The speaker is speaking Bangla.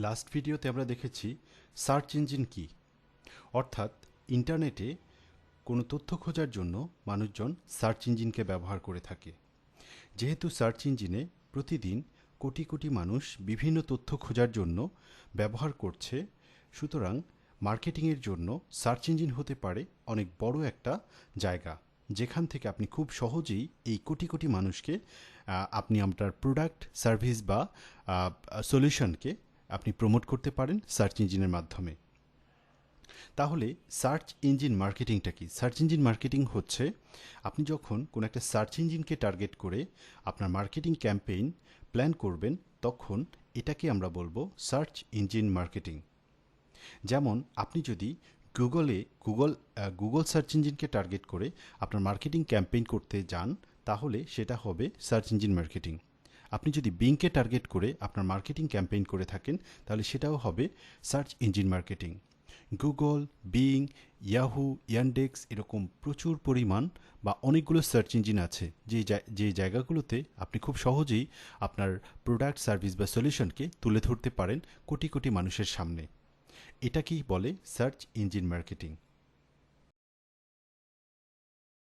লাস্ট ভিডিওতে আমরা দেখেছি সার্চ ইঞ্জিন কি, অর্থাৎ ইন্টারনেটে কোনো তথ্য খোঁজার জন্য মানুষজন সার্চ ইঞ্জিনকে ব্যবহার করে থাকে। যেহেতু সার্চ ইঞ্জিনে প্রতিদিন কোটি কোটি মানুষ বিভিন্ন তথ্য খোঁজার জন্য ব্যবহার করছে, সুতরাং মার্কেটিংয়ের জন্য সার্চ ইঞ্জিন হতে পারে অনেক বড় একটা জায়গা, যেখান থেকে আপনি খুব সহজেই এই কোটি কোটি মানুষকে আপনি আপনার প্রোডাক্ট, সার্ভিস বা সলিউশনকে আপনি প্রমোট করতে পারেন সার্চ ইঞ্জিনের মাধ্যমে। তাহলে সার্চ ইঞ্জিন মার্কেটিংটা কি? সার্চ ইঞ্জিন মার্কেটিং হচ্ছে আপনি যখন কোনো একটা সার্চ ইঞ্জিনকে টার্গেট করে আপনার মার্কেটিং ক্যাম্পেইন প্ল্যান করবেন, তখন এটাকে আমরা বলবো সার্চ ইঞ্জিন মার্কেটিং। যেমন আপনি যদি গুগল সার্চ ইঞ্জিনকে টার্গেট করে আপনার মার্কেটিং ক্যাম্পেইন করতে যান, তাহলে সেটা হবে সার্চ ইঞ্জিন মার্কেটিং। আপনি যদি বিংকে টার্গেট করে আপনার মার্কেটিং ক্যাম্পেইন করে থাকেন, তাহলে সেটাও হবে search engine marketing. Google, being, Yahoo, Yandex এরকম প্রচুর পরিমাণ বা অনেকগুলো সার্চ ইঞ্জিন আছে যে জায়গাগুলোতে আপনি খুব সহজেই আপনার প্রোডাক্ট, সার্ভিস বা সলিউশনকে তুলে ধরতে পারেন কোটি কোটি মানুষের সামনে। এটাকেই বলে সার্চ ইঞ্জিন মার্কেটিং।